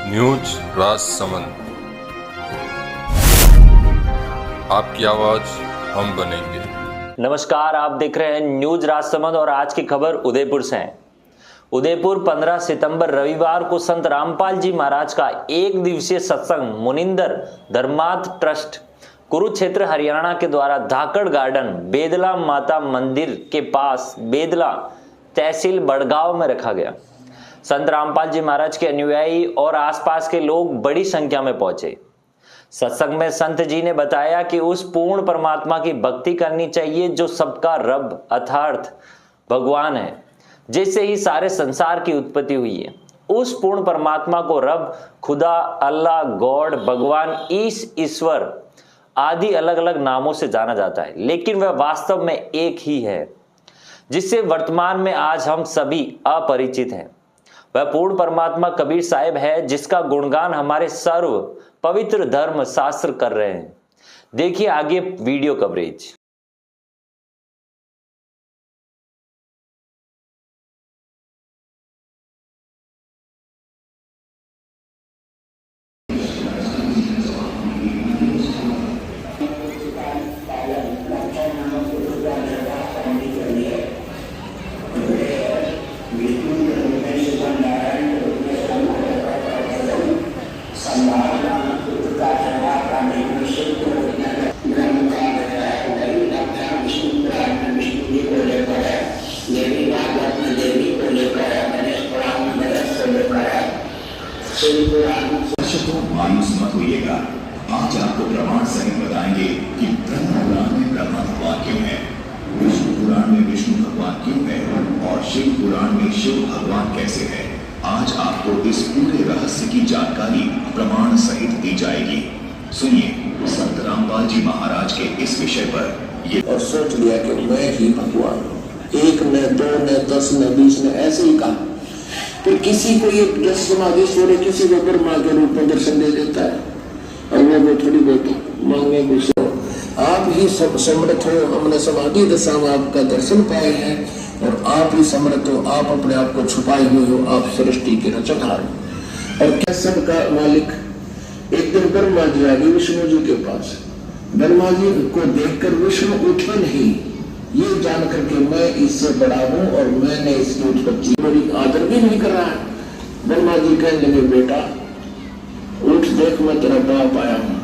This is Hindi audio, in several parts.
न्यूज राजसमंद, आपकी आवाज हम बनेंगे। नमस्कार, आप देख रहे हैं न्यूज राजसमंद और आज की खबर उदयपुर से है। उदयपुर 15 सितंबर रविवार को संत रामपाल जी महाराज का एक दिवसीय सत्संग मुनिंदर धर्मार्थ ट्रस्ट कुरुक्षेत्र हरियाणा के द्वारा धाकड़ गार्डन बेदला माता मंदिर के पास बेदला तहसील बड़गांव में रखा गया। संत रामपाल जी महाराज के अनुयायी और आसपास के लोग बड़ी संख्या में पहुंचे। सत्संग में संत जी ने बताया कि उस पूर्ण परमात्मा की भक्ति करनी चाहिए जो सबका रब अर्थात भगवान है, जिससे ही सारे संसार की उत्पत्ति हुई है। उस पूर्ण परमात्मा को रब, खुदा, अल्लाह, गॉड, भगवान, ईश्वर आदि अलग अलग नामों से जाना जाता है, लेकिन वह वास्तव में एक ही है, जिससे वर्तमान में आज हम सभी अपरिचित हैं। वह पूर्ण परमात्मा कबीर साहिब है, जिसका गुणगान हमारे सर्व पवित्र धर्म शास्त्र कर रहे हैं। देखिए आगे वीडियो कवरेज। मायूस मत होइएगा। आज आपको प्रमाण सहित बताएंगे कि ब्रह्म पुराण में ब्रह्मा भगवान क्यों है, विष्णु पुराण में विष्णु भगवान क्यों है और शिव पुराण में शिव भगवान कैसे है। आज आपको इस पूरे रहस्य की जानकारी प्रमाण सहित दी जाएगी। सुनिए संत रामपाल जी महाराज के इस विषय पर ये और सोच लिया कि मैं ही भगवान हूँ। एक ने, दो ने, 10 ने, 20 ने ऐसे ही कहा। फिर किसी को ये समाधीश्वर किसी को ब्रह्मा के रूप में दर्शन दे देता है और वो थोड़ी बहुत मांगे भी। आप ही सब समर्थ हो, हमने समाधि दशा में आपका दर्शन पाए हैं और आप ही समर्थ हो, आप अपने आप को छुपाए हुए हो, आप सृष्टि के रचनहार हो और क्या सबका मालिक। एक दिन ब्रह्मा जी आ गए विष्णु जी के पास। ब्रह्मा जी को देखकर विष्णु उठे नहीं, ये जान करके मैं इससे बड़ा हूं और मैंने इसकी उत्पत्ति बड़ी आदर भी नहीं कर रहा है। ब्रह्मा जी कहने लगे बेटा उठ देख, मैं तेरा बाप आया हूं।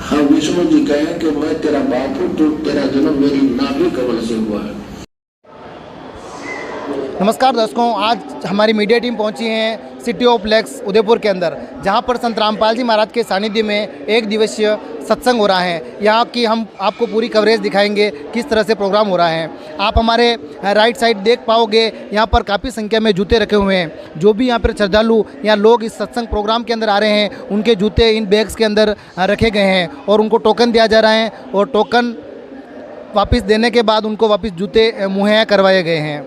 हाँ, विष्णु जी कहे कि मैं तेरा बाप हूं, तो तेरा जन्म मेरी नाभि कमल से हुआ है। नमस्कार दर्शकों, आज हमारी मीडिया टीम पहुंची है सिटी ऑफ लेक्स उदयपुर के अंदर, जहां पर संत रामपाल जी महाराज के सानिध्य में एक दिवसीय सत्संग हो रहा है। यहाँ की हम आपको पूरी कवरेज दिखाएंगे किस तरह से प्रोग्राम हो रहा है। आप हमारे राइट साइड देख पाओगे, यहाँ पर काफ़ी संख्या में जूते रखे हुए हैं। जो भी यहाँ पर श्रद्धालु या लोग इस सत्संग प्रोग्राम के अंदर आ रहे हैं, उनके जूते इन बैग्स के अंदर रखे गए हैं और उनको टोकन दिया जा रहा है और टोकन वापस देने के बाद उनको वापस जूते मुहैया करवाए गए हैं।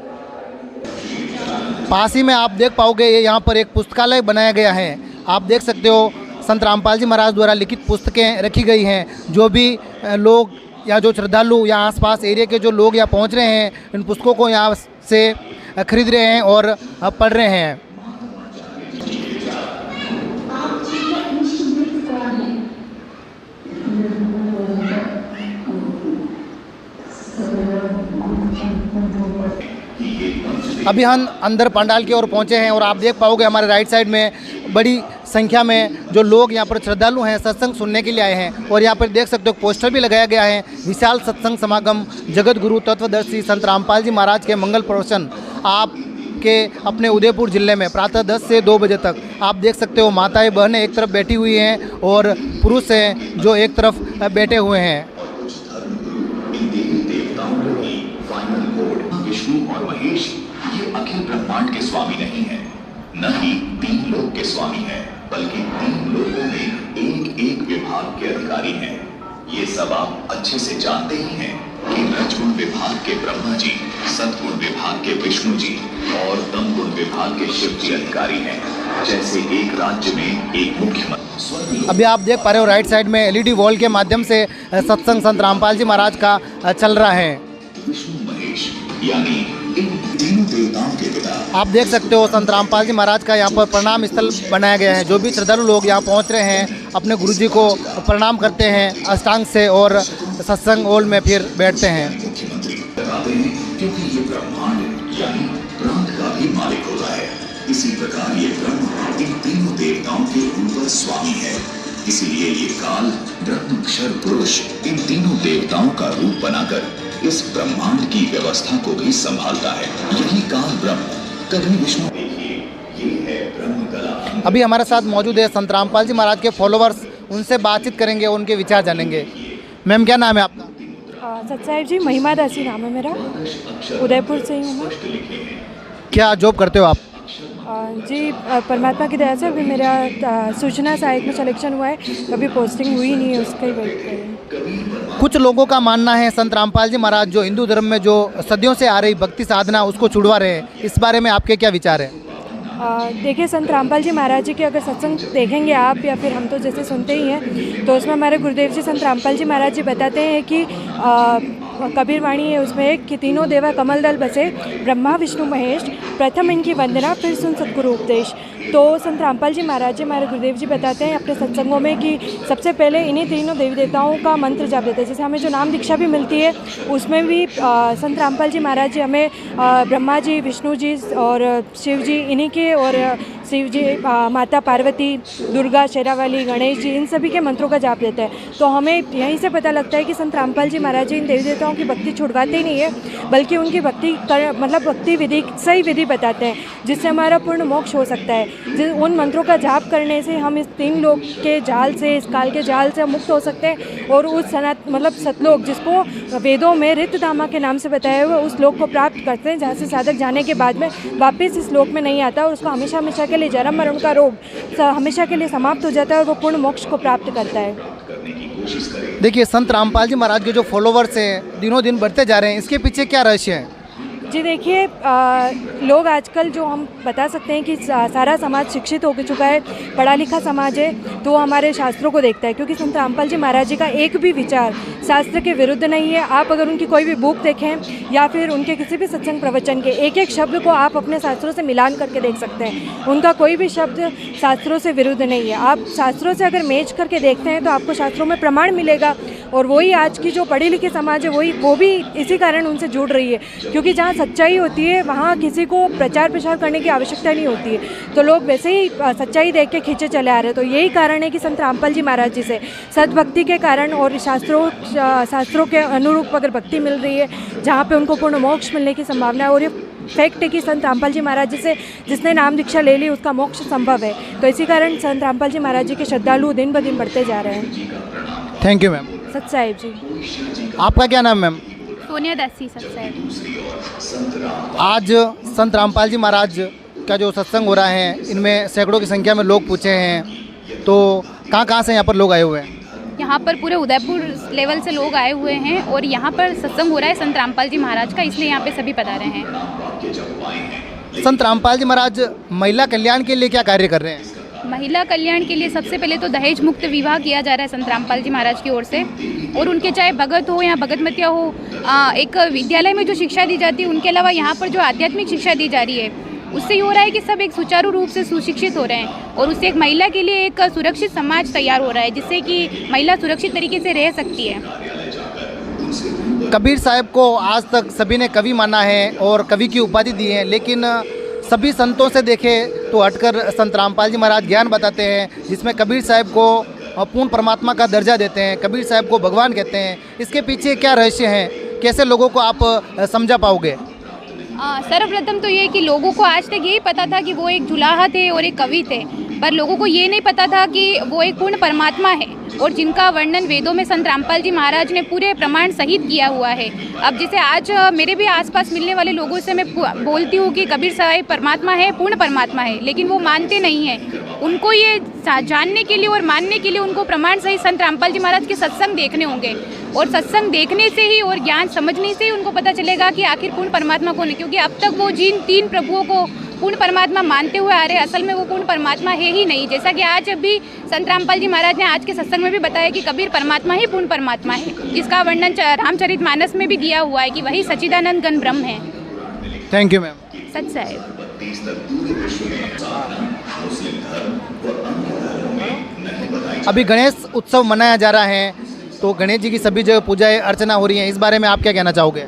पास ही में आप देख पाओगे ये यहाँ पर एक पुस्तकालय बनाया गया है। आप देख सकते हो संत रामपाल जी महाराज द्वारा लिखित पुस्तकें रखी गई हैं। जो भी लोग या जो श्रद्धालु या आसपास एरिया के जो लोग यहाँ पहुँच रहे हैं, इन पुस्तकों को यहाँ से खरीद रहे हैं और पढ़ रहे हैं। अभी हम अंदर पंडाल की ओर पहुंचे हैं और आप देख पाओगे हमारे राइट साइड में बड़ी संख्या में जो लोग यहाँ पर श्रद्धालु हैं सत्संग सुनने के लिए आए हैं। और यहाँ पर देख सकते हो पोस्टर भी लगाया गया है, विशाल सत्संग समागम जगत गुरु तत्वदर्शी संत रामपाल जी महाराज के मंगल प्रवचन आपके अपने उदयपुर जिले में प्रातः 10 से 2 बजे तक। आप देख सकते हो माताएं बहनें एक तरफ बैठी हुई हैं और पुरुष हैं जो एक तरफ बैठे हुए हैं। विष्णु और महेश ये अखिल ब्रह्मांड के स्वामी नहीं है, न ही 3 लोक के स्वामी है, बल्कि 3 लोकों में एक एक विभाग के अधिकारी हैं। ये सब आप अच्छे से जानते ही हैं कि रजगुण विभाग के ब्रह्मा जी, सतगुण विभाग के विष्णु जी और तमगुण विभाग के शिव जी अधिकारी हैं। जैसे एक राज्य में एक मुख्यमंत्री। अभी आप देख पा रहे हो राइट साइड में LED वॉल के माध्यम से सत्संग संत रामपाल जी महाराज का चल रहा है। विष्णु महेश यानी इन तीनों देवताओं के पिता। आप देख सकते हो संत रामपाल जी महाराज का यहाँ पर प्रणाम स्थल बनाया गया है। जो भी श्रद्धालु लोग यहाँ पहुँच रहे हैं अपने गुरुजी को प्रणाम करते हैं अष्टांग से और सत्संग हॉल में फिर बैठते हैं। मुख्यमंत्री बताते हैं क्योंकि ये ब्रह्मांड यानी प्रांत का भी मालिक होता है। इसी प्रकार ये ब्रह्म इन तीनों देवताओं के ऊपर स्वामी है। इसीलिए ये काल ब्रह्म क्षर पुरुष इन तीनों देवताओं का रूप बनाकर इस ब्रह्मांड की व्यवस्था को भी संभालता है। यही काल ब्रह्म कभी विष्णु। देखिए ये है ब्रह्म कला। अभी हमारे साथ मौजूद है संत रामपाल जी महाराज के फॉलोअर्स, उनसे बातचीत करेंगे, उनके विचार जानेंगे। मैम क्या नाम है आपका? सत्साहिब जी, महिमा दासी नाम है मेरा, उदयपुर से ही हूँ मैं। क्या जॉब करते हो आप? जी परमात्मा की दया से अभी मेरा सूचना सहायक में सिलेक्शन हुआ है, कभी पोस्टिंग हुई नहीं है, उसका ही वेट कर रहे हैं। कुछ लोगों का मानना है संत रामपाल जी महाराज जो हिंदू धर्म में जो सदियों से आ रही भक्ति साधना उसको छुड़वा रहे हैं, इस बारे में आपके क्या विचार है? देखिए संत रामपाल जी महाराज जी के अगर सत्संग देखेंगे आप या फिर हम तो जैसे सुनते ही हैं, तो उसमें हमारे गुरुदेव जी संत रामपाल जी महाराज जी बताते हैं कि कबीर वाणी है उसमें एक कि तीनों देवा कमल दल बसे, ब्रह्मा विष्णु महेश, प्रथम इनकी वंदना फिर सुन सतगुरु उपदेश। तो संत रामपाल जी महाराज जी हमारे गुरुदेव जी बताते हैं अपने सत्संगों में कि सबसे पहले इन्हीं तीनों देवी देवताओं का मंत्र जाप देते हैं। जैसे हमें जो नाम दीक्षा भी मिलती है उसमें भी संत रामपाल जी महाराज जी हमें ब्रह्मा जी, विष्णु जी और शिव जी, इन्हीं के, और शिव जी, माता पार्वती, दुर्गा, शेरावाली, गणेश जी, इन सभी के मंत्रों का जाप देते हैं। तो हमें यहीं से पता लगता है कि संत रामपाल जी महाराज जी इन देवी देवताओं की भक्ति छुड़वाते ही नहीं है, बल्कि उनकी भक्ति मतलब भक्ति विधि, सही विधि बताते हैं जिससे हमारा पूर्ण मोक्ष हो सकता है। उन मंत्रों का जाप करने से हम इस तीन लोक के जाल से, इस काल के जाल से मुक्त हो सकते हैं और उस मतलब सतलोक जिसको वेदों में रितधामा के नाम से बताया हुआ उस लोक को प्राप्त करते हैं, जहाँ से साधक जाने के बाद में वापस इस लोक में नहीं आता और उसको हमेशा हमेशा के लिए जन्म मरण का रोग हमेशा के लिए समाप्त हो जाता है और वो पूर्ण मोक्ष को प्राप्त करता है। देखिए संत रामपाल जी महाराज के जो फॉलोवर्स हैं दिनों दिन बढ़ते जा रहे हैं, इसके पीछे क्या रहस्य है? जी देखिए लोग आजकल जो हम बता सकते हैं कि सारा समाज शिक्षित हो चुका है, पढ़ा लिखा समाज है, तो हमारे शास्त्रों को देखता है, क्योंकि संत रामपाल जी महाराज जी का एक भी विचार शास्त्र के विरुद्ध नहीं है। आप अगर उनकी कोई भी बुक देखें या फिर उनके किसी भी सत्संग प्रवचन के एक एक शब्द को आप अपने शास्त्रों से मिलान करके देख सकते हैं, उनका कोई भी शब्द शास्त्रों से विरुद्ध नहीं है। आप शास्त्रों से अगर मैच करके देखते हैं तो आपको शास्त्रों में प्रमाण मिलेगा, और वही आज की जो पढ़ी लिखी समाज है वो भी इसी कारण उनसे जुड़ रही है, क्योंकि जहाँ सच्चाई होती है वहाँ किसी को प्रचार प्रसार करने की आवश्यकता नहीं होती है, तो लोग वैसे ही सच्चाई देख के खींचे चले आ रहे हैं। तो यही कारण है कि संत रामपाल जी महाराज जी से सद्भक्ति के कारण और शास्त्रों के अनुरूप अगर भक्ति मिल रही है जहाँ पे उनको पूर्ण मोक्ष मिलने की संभावना है, और ये फैक्ट है कि संत रामपाल जी महाराज जी से जिसने नाम दीक्षा ले ली उसका मोक्ष संभव है। तो इसी कारण संत रामपाल जी महाराज जी के श्रद्धालु दिन ब दिन बढ़ते जा रहे हैं। Thank you ma'am. सत साहिब जी। आपका क्या नाम मैम? सोनिया दासी सत साहिब। आज संत रामपाल जी महाराज का जो सत्संग हो रहा है इनमें सैकड़ों की संख्या में लोग पूछे हैं, तो कहाँ से यहाँ पर लोग आए हुए हैं? यहाँ पर पूरे उदयपुर लेवल से लोग आए हुए हैं और यहाँ पर सत्संग हो रहा है संत रामपाल जी महाराज का, इसलिए यहाँ पे सभी पधारे हैं। संत रामपाल जी महाराज महिला कल्याण के लिए क्या कार्य कर रहे हैं? महिला कल्याण के लिए सबसे पहले तो दहेज मुक्त विवाह किया जा रहा है संत रामपाल जी महाराज की ओर से, और उनके चाहे भगत हो या भगतमतिया हो, एक विद्यालय में जो शिक्षा दी जाती है उनके अलावा यहाँ पर जो आध्यात्मिक शिक्षा दी जा रही है उससे ये हो रहा है कि सब एक सुचारू रूप से सुशिक्षित हो रहे हैं, और उससे एक महिला के लिए एक सुरक्षित समाज तैयार हो रहा है जिससे कि महिला सुरक्षित तरीके से रह सकती है। कबीर साहब को आज तक सभी ने कवि माना है और कवि की उपाधि दी है, लेकिन सभी संतों से देखे तो हटकर संत रामपाल जी महाराज ज्ञान बताते हैं जिसमें कबीर साहब को पूर्ण परमात्मा का दर्जा देते हैं, कबीर साहब को भगवान कहते हैं। इसके पीछे क्या रहस्य है, कैसे लोगों को आप समझा पाओगे? सर्वप्रथम तो ये कि लोगों को आज तक यही पता था कि वो एक जुलाहा थे और एक कवि थे, पर लोगों को ये नहीं पता था कि वो एक पूर्ण परमात्मा है और जिनका वर्णन वेदों में संत रामपाल जी महाराज ने पूरे प्रमाण सहित किया हुआ है। अब जैसे आज मेरे भी आसपास मिलने वाले लोगों से मैं बोलती हूँ कि कबीर साहब परमात्मा है, पूर्ण परमात्मा है, लेकिन वो मानते नहीं हैं। उनको ये जानने के लिए और मानने के लिए उनको प्रमाण सहित संत रामपाल जी महाराज के सत्संग देखने होंगे, और सत्संग देखने से ही और ज्ञान समझने से ही उनको पता चलेगा कि आखिर पूर्ण परमात्मा कौन है, क्योंकि अब तक वो जिन तीन प्रभुओं को पूर्ण परमात्मा मानते हुए आ रहे हैं असल में वो पूर्ण परमात्मा है ही नहीं। जैसा कि आज भी संत रामपाल जी महाराज ने आज के सत्संग में भी बताया कि कबीर परमात्मा ही पूर्ण परमात्मा है, जिसका वर्णन रामचरितमानस में भी दिया हुआ है कि वही सच्चिदानंद घन ब्रह्म है। Thank you ma'am. सच साहेब। 32 तक पूरे विश्व में मुस्लिम धर्म व अन्य धर्मों में नहीं बताई। अभी गणेश उत्सव मनाया जा रहा है, तो गणेश जी की सभी जगह पूजा अर्चना हो रही है, इस बारे में आप क्या कहना चाहोगे?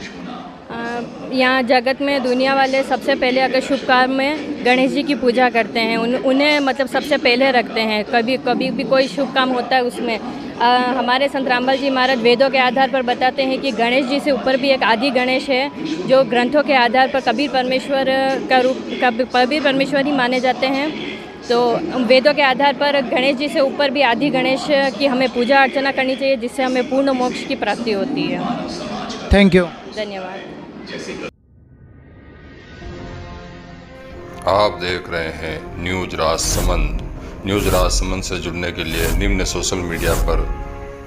यहाँ जगत में दुनिया वाले सबसे पहले अगर शुभ काम में गणेश जी की पूजा करते हैं, उन्हें मतलब सबसे पहले रखते हैं। कभी भी कोई शुभ काम होता है उसमें हमारे संत रामपाल जी महाराज वेदों के आधार पर बताते हैं कि गणेश जी से ऊपर भी एक आदि गणेश है, जो ग्रंथों के आधार पर कबीर परमेश्वर का रूप कबीर परमेश्वर ही माने जाते हैं। तो वेदों के आधार पर गणेश जी से ऊपर भी आदि गणेश की हमें पूजा अर्चना करनी चाहिए, जिससे हमें पूर्ण मोक्ष की प्राप्ति होती है। Thank you. धन्यवाद। आप देख रहे हैं न्यूज राजसमंद। न्यूज राजसमंद से जुड़ने के लिए निम्न सोशल मीडिया पर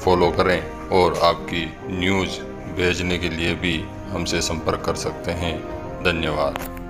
फॉलो करें और आपकी न्यूज़ भेजने के लिए भी हमसे संपर्क कर सकते हैं। धन्यवाद।